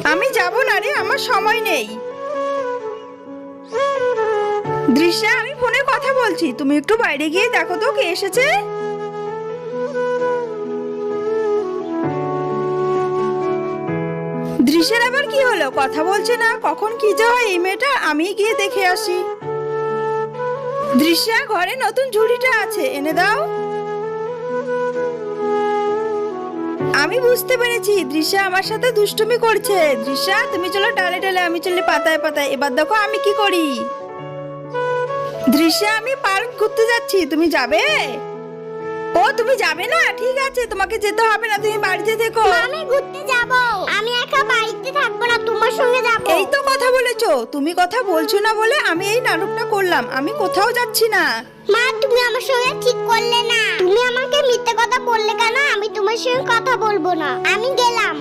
আমি যাব না রে, আমার সময় নেই। দৃশ্যা, আমি ফোনে কথা বলছি, তুমি একটু বাইরে গিয়ে দেখো তো কে এসেছে। দৃশ্যের আবার কি হলো, কথা বলছে না, কখন কি যে হয় এই মেয়েটা, আমি গিয়ে দেখে আসি। দৃশ্যা, ঘরে নতুন ঝুড়িটা আছে, এনে দাও। আমি বুঝতে পেরেছি দৃশ্যা আমার সাথে দুষ্টুমি করছে। দৃশ্যা, তুমি চলো ডালে ডালে, আমি চলি পাতায় পাতায়, এবার দেখো আমি কি করি। দৃশ্যা, আমি পার্ক ঘুরতে যাচ্ছি, তুমি যাবে? ও তুমি যাবে না, ঠিক আছে, তোমাকে যেতে হবে না, তুমি বাড়িতে থেকো। আমি ঘুরতে যাব, আমি একা বাড়িতে থাকবো না, তোমার সঙ্গে যাব। এই তো কথা বলেছো, তুমি কথা বলছো না বলে আমি এই নাটকটা করলাম, আমি কোথাও যাচ্ছি না। মা, তুমি আমার সঙ্গে ঠিক করলে না, তুমি আমাকে মিথ্যে কথা বললে কেন? আমি তোমার সঙ্গে কথা বলবো না, আমি গেলাম।